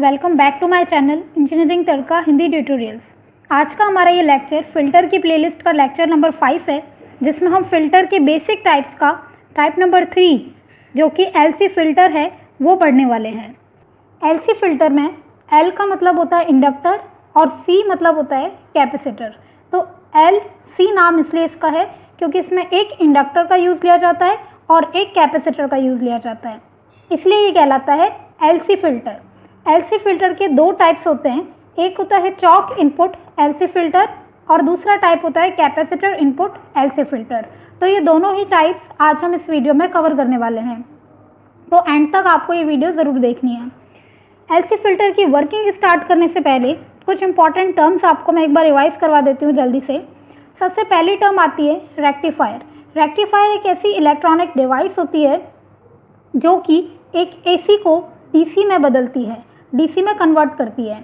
Welcome back to my channel engineering tadka Hindi tutorials. आज का हमारा ये लेक्चर फ़िल्टर की प्लेलिस्ट का लेक्चर नंबर 5 है, जिसमें हम फ़िल्टर के बेसिक टाइप्स का टाइप नंबर 3 जो कि एलसी फ़िल्टर है वो पढ़ने वाले हैं। एलसी फ़िल्टर में एल का मतलब होता है इंडक्टर और सी मतलब होता है कैपेसिटर। तो एल सी नाम इसलिए इसका है क्योंकि इसमें एक इंडक्टर का यूज़ लिया जाता है और एक कैपेसिटर का यूज़ लिया जाता है, इसलिए ये कहलाता है एलसी फ़िल्टर। एलसी फ़िल्टर के दो टाइप्स होते हैं, एक होता है चॉक इनपुट एलसी फ़िल्टर और दूसरा टाइप होता है कैपेसिटर इनपुट एलसी फ़िल्टर। तो ये दोनों ही टाइप्स आज हम इस वीडियो में कवर करने वाले हैं, तो एंड तक आपको ये वीडियो ज़रूर देखनी है। एलसी फ़िल्टर की वर्किंग स्टार्ट करने से पहले कुछ इंपॉर्टेंट टर्म्स आपको मैं एक बार रिवाइज करवा देती हूँ जल्दी से। सबसे पहली टर्म आती है रेक्टिफायर। रेक्टिफायर एक ऐसी इलेक्ट्रॉनिक डिवाइस होती है जो कि एक एसी को डीसी में बदलती है, डीसी में कन्वर्ट करती है।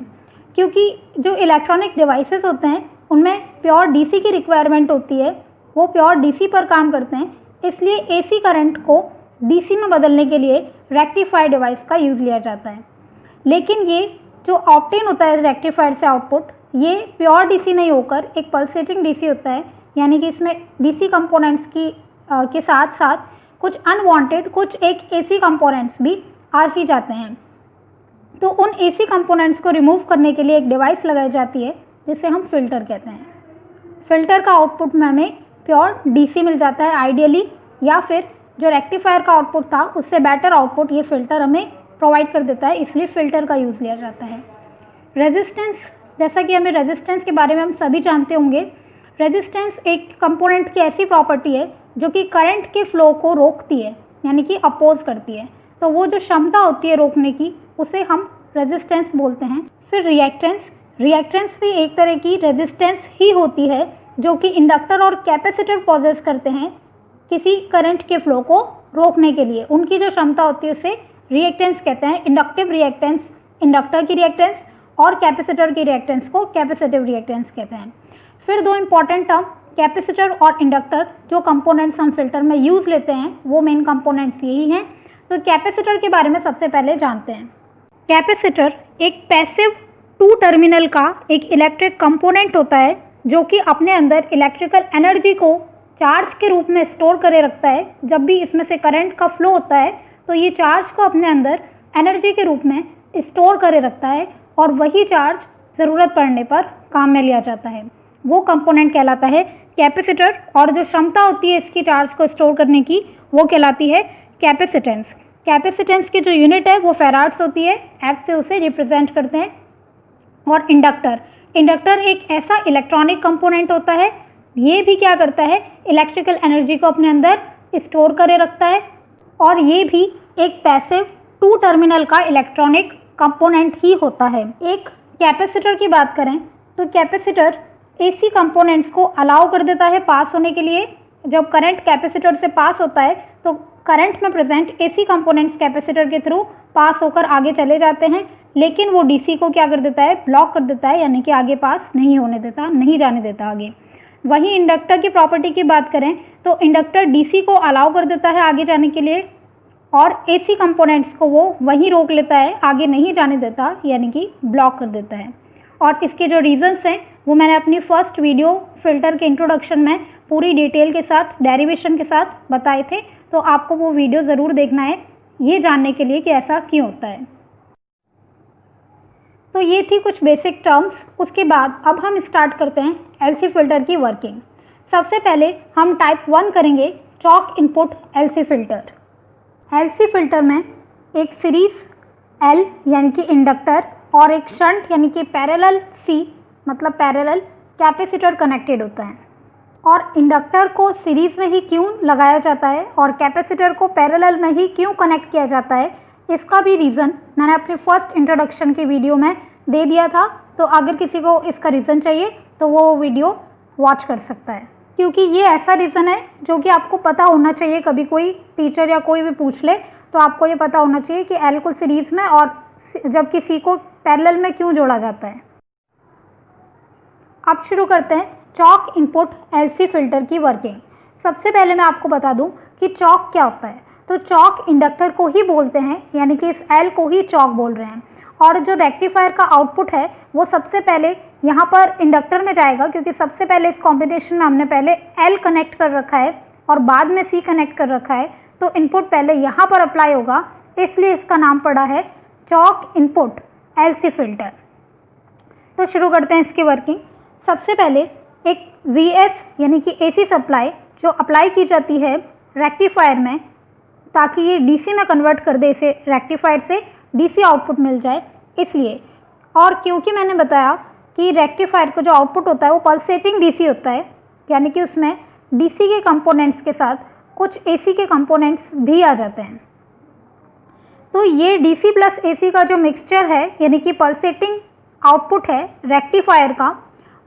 क्योंकि जो इलेक्ट्रॉनिक डिवाइसेस होते हैं उनमें प्योर डीसी की रिक्वायरमेंट होती है, वो प्योर डीसी पर काम करते हैं, इसलिए एसी करंट को डीसी में बदलने के लिए रेक्टिफायर डिवाइस का यूज़ लिया जाता है। लेकिन ये जो ऑब्टेन होता है रेक्टिफायर से आउटपुट, ये प्योर डीसी नहीं होकर एक पल्सेटिंग डीसी होता है, यानी कि इसमें डीसी कंपोनेंट्स के साथ साथ कुछ अनवांटेड कुछ एक एसी कंपोनेंट्स भी आ ही जाते हैं। तो उन एसी कंपोनेंट्स को रिमूव करने के लिए एक डिवाइस लगाई जाती है जिसे हम फ़िल्टर कहते हैं। फ़िल्टर का आउटपुट में हमें प्योर डीसी मिल जाता है आइडियली, या फिर जो रेक्टिफायर का आउटपुट था उससे बेटर आउटपुट ये फ़िल्टर हमें प्रोवाइड कर देता है, इसलिए फ़िल्टर का यूज़ लिया जाता है। रेजिस्टेंस, जैसा कि हमें रेजिस्टेंस के बारे में हम सभी जानते होंगे, रेजिस्टेंस एक कंपोनेंट की ऐसी प्रॉपर्टी है जो कि करंट के फ्लो को रोकती है, यानी कि अपोज करती है। तो वो जो क्षमता होती है रोकने की उसे हम रेजिस्टेंस बोलते हैं। फिर रिएक्टेंस, रिएक्टेंस भी एक तरह की रेजिस्टेंस ही होती है जो कि इंडक्टर और कैपेसिटर पॉजेस करते हैं किसी करंट के फ्लो को रोकने के लिए। उनकी जो क्षमता होती है उसे रिएक्टेंस कहते हैं। इंडक्टिव रिएक्टेंस इंडक्टर की रिएक्टेंस और कैपेसिटर की रिएक्टेंस को कैपेसिटिव रिएक्टेंस कहते हैं। फिर दो इंपॉर्टेंट टर्म कैपेसिटर और इंडक्टर जो कंपोनेंट्स हम फिल्टर में यूज़ लेते हैं वो मेन कंपोनेंट्स यही हैं। तो कैपेसिटर के बारे में सबसे पहले जानते हैं। कैपेसिटर एक पैसिव टू टर्मिनल का एक इलेक्ट्रिक कंपोनेंट होता है जो कि अपने अंदर इलेक्ट्रिकल एनर्जी को चार्ज के रूप में स्टोर करे रखता है। जब भी इसमें से करंट का फ्लो होता है तो ये चार्ज को अपने अंदर एनर्जी के रूप में स्टोर करे रखता है और वही चार्ज ज़रूरत पड़ने पर काम में लिया जाता है। वो कंपोनेंट कहलाता है कैपेसिटर, और जो क्षमता होती है इसकी चार्ज को स्टोर करने की वो कहलाती है कैपेसिटेंस। कैपेसिटेंस की जो यूनिट है वो फैराड्स होती है, एफ से उसे रिप्रेजेंट करते हैं। और इंडक्टर, इंडक्टर एक ऐसा इलेक्ट्रॉनिक कंपोनेंट होता है, ये भी क्या करता है इलेक्ट्रिकल एनर्जी को अपने अंदर स्टोर करे रखता है, और ये भी एक पैसिव टू टर्मिनल का इलेक्ट्रॉनिक कंपोनेंट ही होता है। एक कैपेसिटर की बात करें तो कैपेसिटर एसी कंपोनेंट्स को अलाउ कर देता है पास होने के लिए। जब करंट कैपेसिटर से पास होता है तो करंट में प्रेजेंट एसी कंपोनेंट्स कैपेसिटर के थ्रू पास होकर आगे चले जाते हैं, लेकिन वो डीसी को क्या कर देता है, ब्लॉक कर देता है, यानी कि आगे पास नहीं होने देता, नहीं जाने देता आगे। वहीं इंडक्टर की प्रॉपर्टी की बात करें तो इंडक्टर डीसी को अलाउ कर देता है आगे जाने के लिए, और एसी कंपोनेंट्स को वो वहीं रोक लेता है, आगे नहीं जाने देता, यानी कि ब्लॉक कर देता है। और इसके जो रीजंस हैं वो मैंने अपनी फर्स्ट वीडियो फिल्टर के इंट्रोडक्शन में पूरी डिटेल के साथ डेरिवेशन के साथ बताए थे, तो आपको वो वीडियो ज़रूर देखना है ये जानने के लिए कि ऐसा क्यों होता है। तो ये थी कुछ बेसिक टर्म्स। उसके बाद अब हम स्टार्ट करते हैं एलसी फ़िल्टर की वर्किंग। सबसे पहले हम टाइप 1 करेंगे, chalk input LC filter. LC filter में एक सीरीज एल यानी कि इंडक्टर और एक शंट यानी कि पैरेलल सी मतलब पैरेलल कैपेसिटर कनेक्टेड होता है। और इंडक्टर को सीरीज में ही क्यों लगाया जाता है और कैपेसिटर को पैरेलल में ही क्यों कनेक्ट किया जाता है, इसका भी रीज़न मैंने अपने फर्स्ट इंट्रोडक्शन की वीडियो में दे दिया था। तो अगर किसी को इसका रीज़न चाहिए तो वो वीडियो वॉच कर सकता है, क्योंकि ये ऐसा रीज़न है जो कि आपको पता होना चाहिए। कभी कोई टीचर या कोई भी पूछ ले तो आपको ये पता होना चाहिए कि एल को सीरीज़ में और जबकि सी को पैरेलल में क्यों जोड़ा जाता है। अब शुरू करते हैं चॉक इनपुट एलसी फ़िल्टर की वर्किंग। सबसे पहले मैं आपको बता दूं कि चॉक क्या होता है। तो चॉक इंडक्टर को ही बोलते हैं, यानी कि इस एल को ही चॉक बोल रहे हैं। और जो रेक्टिफायर का आउटपुट है वो सबसे पहले यहाँ पर इंडक्टर में जाएगा, क्योंकि सबसे पहले इस कॉम्बिनेशन में हमने पहले L कनेक्ट कर रखा है और बाद में C कनेक्ट कर रखा है, तो इनपुट पहले यहाँ पर अप्लाई होगा, इसलिए इसका नाम पड़ा है चॉक इनपुट LC फिल्टर। तो शुरू करते हैं इसकी वर्किंग। सबसे पहले एक VS यानी कि AC सप्लाई जो अप्लाई की जाती है रेक्टिफायर में, ताकि ये DC में कन्वर्ट कर दे, इसे रेक्टिफायर से DC आउटपुट मिल जाए इसलिए। और क्योंकि मैंने बताया कि रेक्टिफायर का जो आउटपुट होता है वो पल्सेटिंग DC होता है, यानी कि उसमें DC के कंपोनेंट्स के साथ कुछ AC के कंपोनेंट्स भी आ जाते हैं। तो ये DC प्लस AC का जो मिक्सचर है, यानी कि पल्सेटिंग आउटपुट है रेक्टिफायर का,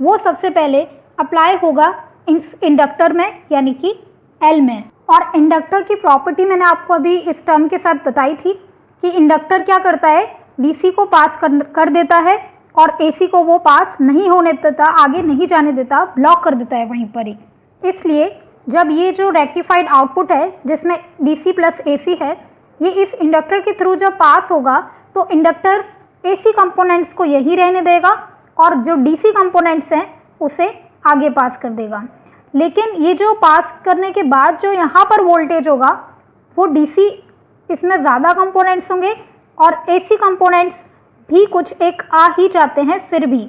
वो सबसे पहले अप्लाई होगा इंडक्टर में, यानी कि L में। और इंडक्टर की प्रॉपर्टी मैंने आपको अभी इस टर्म के साथ बताई थी कि इंडक्टर क्या करता है, DC को पास कर देता है और AC को वो पास नहीं होने देता, आगे नहीं जाने देता, ब्लॉक कर देता है वहीं पर ही। इसलिए जब ये जो रेक्टिफाइड आउटपुट है जिसमें DC प्लस AC है, ये इस इंडक्टर के थ्रू जब पास होगा तो इंडक्टर AC कंपोनेंट्स को यही रहने देगा और जो DC कंपोनेंट्स हैं उसे आगे पास कर देगा। लेकिन ये जो पास करने के बाद जो यहाँ पर वोल्टेज होगा वो DC, इसमें ज़्यादा कंपोनेंट्स होंगे और AC कंपोनेंट्स भी कुछ एक आ ही जाते हैं फिर भी।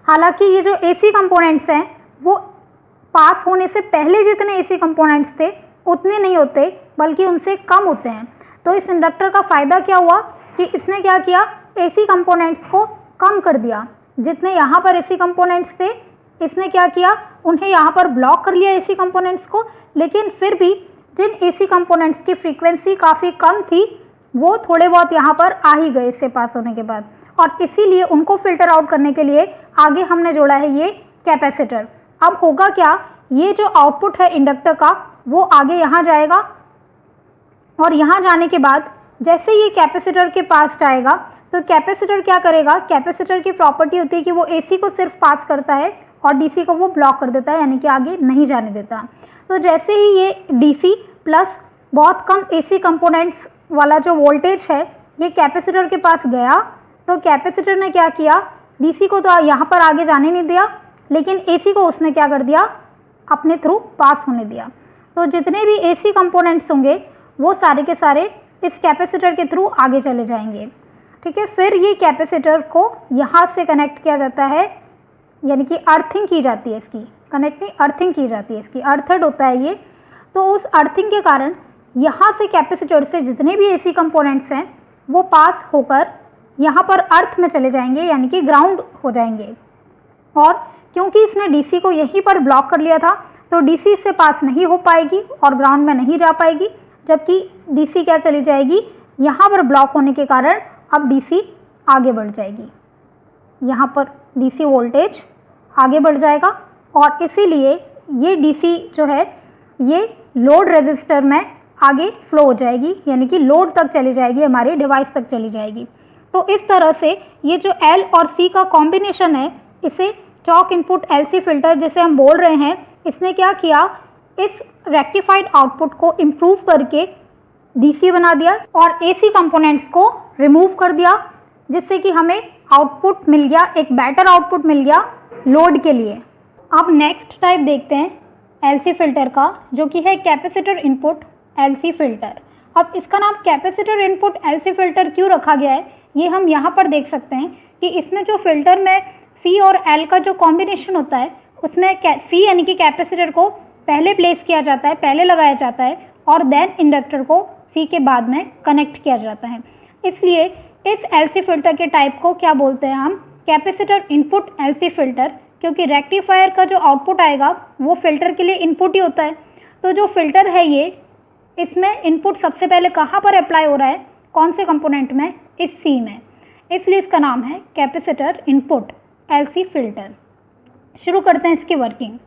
हालांकि ये जो AC कंपोनेंट्स हैं वो पास होने से पहले जितने AC कंपोनेंट्स थे उतने नहीं होते, बल्कि उनसे कम होते हैं। तो इस इंडक्टर का फ़ायदा क्या हुआ कि इसने क्या किया, AC कंपोनेंट्स को कम कर दिया। जितने यहाँ पर AC कंपोनेंट्स थे इसने क्या किया, उन्हें यहाँ पर ब्लॉक कर लिया AC कंपोनेंट्स को, लेकिन फिर भी जिन AC कंपोनेंट्स की फ्रीक्वेंसी काफ़ी कम थी वो थोड़े बहुत यहाँ पर आ ही गए इससे पास होने के बाद, और इसीलिए उनको फिल्टर आउट करने के लिए आगे हमने जोड़ा है ये कैपेसिटर। अब होगा क्या, ये जो आउटपुट है इंडक्टर का वो आगे यहाँ जाएगा और यहाँ जाने के बाद जैसे ये कैपेसिटर के पास जाएगा तो कैपेसिटर क्या करेगा, कैपेसिटर की प्रॉपर्टी होती है कि वो AC को सिर्फ पास करता है और DC को वो ब्लॉक कर देता है, यानी कि आगे नहीं जाने देता। तो जैसे ही ये DC प्लस बहुत कम AC कंपोनेंट्स वाला जो वोल्टेज है ये कैपेसिटर के पास गया, तो कैपेसिटर ने क्या किया, DC को तो यहाँ पर आगे जाने नहीं दिया, लेकिन AC को उसने क्या कर दिया, अपने थ्रू पास होने दिया। तो जितने भी AC कंपोनेंट्स होंगे वो सारे के सारे इस कैपेसिटर के थ्रू आगे चले जाएंगे। ठीक है, फिर ये कैपेसिटर को यहाँ से कनेक्ट किया जाता है, यानी कि अर्थिंग की जाती है इसकी, कनेक्ट नहीं अर्थिंग की जाती है इसकी, अर्थड होता है ये। तो उस अर्थिंग के कारण यहाँ से कैपेसिटर से जितने भी AC कंपोनेंट्स हैं वो पास होकर यहाँ पर अर्थ में चले जाएंगे, यानी कि ग्राउंड हो जाएंगे। और क्योंकि इसने DC को यहीं पर ब्लॉक कर लिया था तो DC इससे पास नहीं हो पाएगी और ग्राउंड में नहीं जा पाएगी, जबकि DC क्या चली जाएगी, यहाँ पर ब्लॉक होने के कारण अब DC आगे बढ़ जाएगी, यहाँ पर DC वोल्टेज आगे बढ़ जाएगा और इसीलिए ये DC जो है ये लोड रेजिस्टर में आगे फ्लो हो जाएगी, यानी कि लोड तक चली जाएगी, हमारी डिवाइस तक चली जाएगी। तो इस तरह से ये जो L और C का कॉम्बिनेशन है, इसे चॉक इनपुट LC फिल्टर जिसे हम बोल रहे हैं, इसने क्या किया, इस रेक्टिफाइड आउटपुट को इम्प्रूव करके DC बना दिया और AC कंपोनेंट्स को रिमूव कर दिया, जिससे कि हमें आउटपुट मिल गया, एक बेटर आउटपुट मिल गया लोड के लिए। अब नेक्स्ट टाइप देखते हैं LC फिल्टर का, जो कि है कैपेसिटर इनपुट LC फिल्टर। अब इसका नाम कैपेसिटर इनपुट LC फिल्टर क्यों रखा गया है, ये हम यहाँ पर देख सकते हैं कि इसमें जो फिल्टर में C और L का जो कॉम्बिनेशन होता है उसमें C यानी कि कैपेसिटर को पहले प्लेस किया जाता है, पहले लगाया जाता है और देन इंडक्टर को C के बाद में कनेक्ट किया जाता है। इसलिए इस LC फिल्टर के टाइप को क्या बोलते हैं हम, कैपेसिटर इनपुट LC फिल्टर, क्योंकि रेक्टिफायर का जो आउटपुट आएगा वो फिल्टर के लिए इनपुट ही होता है। तो जो फिल्टर है ये, इसमें इनपुट सबसे पहले कहाँ पर अप्लाई हो रहा है, कौन से कंपोनेंट में, इस C में, इसलिए इसका नाम है कैपेसिटर इनपुट LC फिल्टर। शुरू करते हैं इसकी वर्किंग।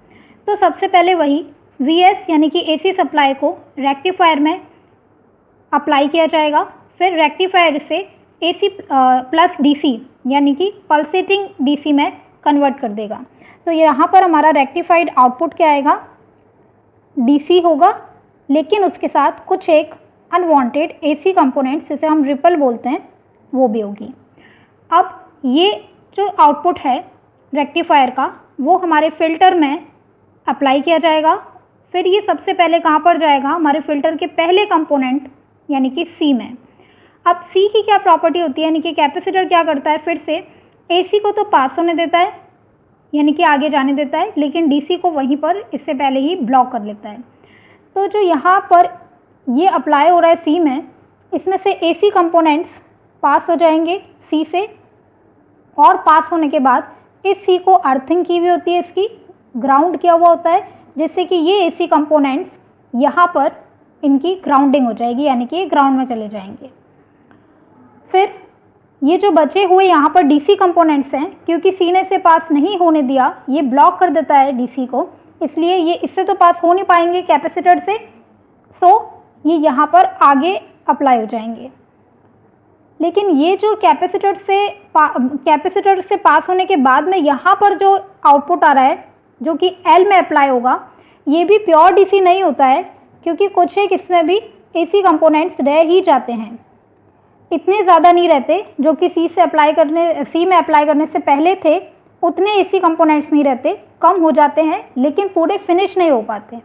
तो सबसे पहले वही VS यानी कि AC सप्लाई को रेक्टिफायर में अप्लाई किया जाएगा, फिर रेक्टिफायर से AC प्लस DC यानी कि पल्सेटिंग DC में कन्वर्ट कर देगा। तो यहाँ पर हमारा रेक्टिफाइड आउटपुट क्या आएगा, DC होगा, लेकिन उसके साथ कुछ एक अनवांटेड AC कंपोनेंट्स, जिसे हम रिपल बोलते हैं, वो भी होगी। अब ये जो आउटपुट है रेक्टिफायर का वो हमारे फ़िल्टर में अप्लाई किया जाएगा। फिर ये सबसे पहले कहाँ पर जाएगा, हमारे फ़िल्टर के पहले कंपोनेंट यानी कि सी में। अब सी की क्या प्रॉपर्टी होती है, यानी कि कैपेसिटर क्या करता है, फिर से एसी को तो पास होने देता है यानी कि आगे जाने देता है, लेकिन डीसी को वहीं पर इससे पहले ही ब्लॉक कर लेता है। तो जो यहाँ पर ये अप्लाई हो रहा है सी में, इसमें से एसी कंपोनेंट्स पास हो जाएंगे सी से, और पास होने के बाद इस सी को अर्थिंग की हुई होती है, इसकी ग्राउंड किया हुआ होता है, जिससे कि ये एसी कंपोनेंट्स यहाँ पर इनकी ग्राउंडिंग हो जाएगी यानी कि ग्राउंड में चले जाएंगे। फिर ये जो बचे हुए यहाँ पर डीसी कंपोनेंट्स हैं, क्योंकि सी ने इसे पास नहीं होने दिया, ये ब्लॉक कर देता है डीसी को, इसलिए ये इससे तो पास हो नहीं पाएंगे कैपेसिटर से, सो ये यहाँ पर आगे अप्लाई हो जाएंगे। लेकिन ये जो कैपेसिटर से पास होने के बाद में यहाँ पर जो आउटपुट आ रहा है जो कि एल में अप्लाई होगा, ये भी प्योर डीसी नहीं होता है, क्योंकि कुछ एक इसमें भी एसी कंपोनेंट्स रह ही जाते हैं। इतने ज़्यादा नहीं रहते जो कि सी में अप्लाई करने से पहले थे, उतने एसी कंपोनेंट्स नहीं रहते, कम हो जाते हैं, लेकिन पूरे फिनिश नहीं हो पाते।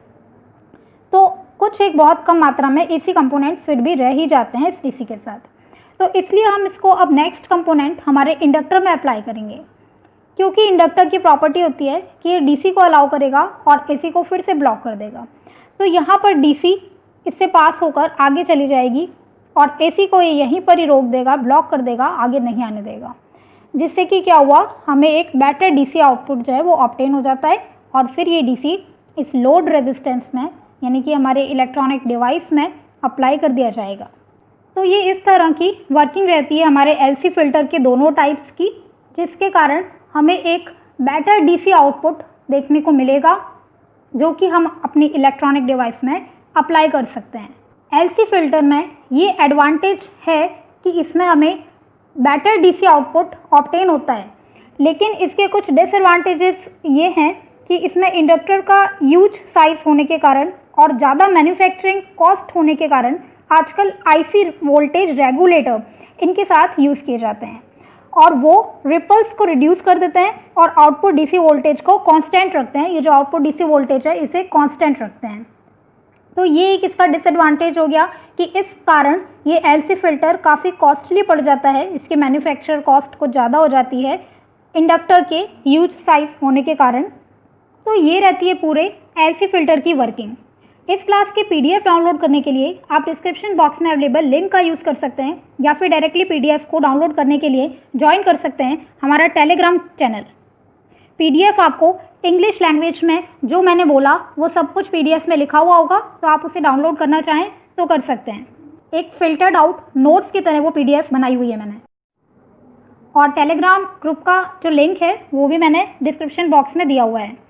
तो कुछ एक बहुत कम मात्रा में एसी कंपोनेंट्स फिर भी रह ही जाते हैं इस डीसी के साथ। तो इसलिए हम इसको अब नेक्स्ट कंपोनेंट हमारे इंडक्टर में अप्लाई करेंगे, क्योंकि इंडक्टर की प्रॉपर्टी होती है कि ये डीसी को अलाउ करेगा और एसी को फिर से ब्लॉक कर देगा। तो यहाँ पर डीसी इससे पास होकर आगे चली जाएगी और एसी को ये यहीं पर ही रोक देगा, ब्लॉक कर देगा, आगे नहीं आने देगा, जिससे कि क्या हुआ, हमें एक बेटर डीसी आउटपुट जो है वो ऑब्टेन हो जाता है। और फिर ये डीसी इस लोड रेजिस्टेंस में यानी कि हमारे इलेक्ट्रॉनिक डिवाइस में अप्लाई कर दिया जाएगा। तो ये इस तरह की वर्किंग रहती है हमारे एलसी फिल्टर के दोनों टाइप्स की, जिसके कारण हमें एक बेटर डीसी आउटपुट देखने को मिलेगा जो कि हम अपनी इलेक्ट्रॉनिक डिवाइस में अप्लाई कर सकते हैं। एलसी फिल्टर में ये एडवांटेज है कि इसमें हमें बेटर डीसी आउटपुट ऑब्टेन होता है, लेकिन इसके कुछ डिसएडवांटेजेस ये हैं कि इसमें इंडक्टर का ह्यूज साइज होने के कारण और ज़्यादा मैन्युफैक्चरिंग कॉस्ट होने के कारण आजकल आईसी वोल्टेज रेगुलेटर इनके साथ यूज़ किए जाते हैं और वो रिपल्स को रिड्यूस कर देते हैं और आउटपुट डीसी वोल्टेज को कांस्टेंट रखते हैं। ये जो आउटपुट डीसी वोल्टेज है इसे कांस्टेंट रखते हैं। तो ये एक इसका डिसएडवांटेज हो गया कि इस कारण ये एलसी फिल्टर काफ़ी कॉस्टली पड़ जाता है, इसके मैन्युफैक्चर कॉस्ट कुछ ज़्यादा हो जाती है इंडक्टर के ह्यूज साइज होने के कारण। तो ये रहती है पूरे एलसी फिल्टर की वर्किंग। इस क्लास के पीडीएफ डाउनलोड करने के लिए आप डिस्क्रिप्शन बॉक्स में अवेलेबल लिंक का यूज़ कर सकते हैं या फिर डायरेक्टली पीडीएफ को डाउनलोड करने के लिए ज्वाइन कर सकते हैं हमारा टेलीग्राम चैनल। पीडीएफ आपको इंग्लिश लैंग्वेज में जो मैंने बोला वो सब कुछ पीडीएफ में लिखा हुआ होगा, तो आप उसे डाउनलोड करना चाहें तो कर सकते हैं। एक फिल्टर्ड आउट नोट्स की तरह वो पीडीएफ बनाई हुई है मैंने, और टेलीग्राम ग्रुप का जो लिंक है वो भी मैंने डिस्क्रिप्शन बॉक्स में दिया हुआ है।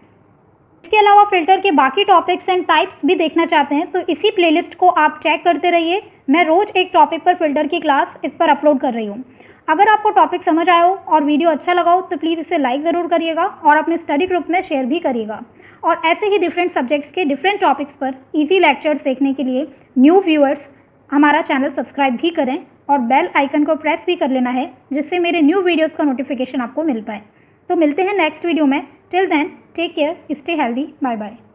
इसके अलावा फिल्टर के बाकी टॉपिक्स एंड टाइप्स भी देखना चाहते हैं तो इसी प्लेलिस्ट को आप चेक करते रहिए। मैं रोज़ एक टॉपिक पर फिल्टर की क्लास इस पर अपलोड कर रही हूँ। अगर आपको टॉपिक समझ आया हो और वीडियो अच्छा लगा हो तो प्लीज़ इसे लाइक ज़रूर करिएगा और अपने स्टडी ग्रुप में शेयर भी करिएगा। और ऐसे ही डिफरेंट सब्जेक्ट्स के डिफरेंट टॉपिक्स पर ईजी लेक्चर्स देखने के लिए न्यू व्यूअर्स हमारा चैनल सब्सक्राइब भी करें और बेल आइकन को प्रेस भी कर लेना है, जिससे मेरे न्यू वीडियोज़ का नोटिफिकेशन आपको मिल पाए। तो मिलते हैं नेक्स्ट वीडियो में। Till then take care, stay healthy, bye bye.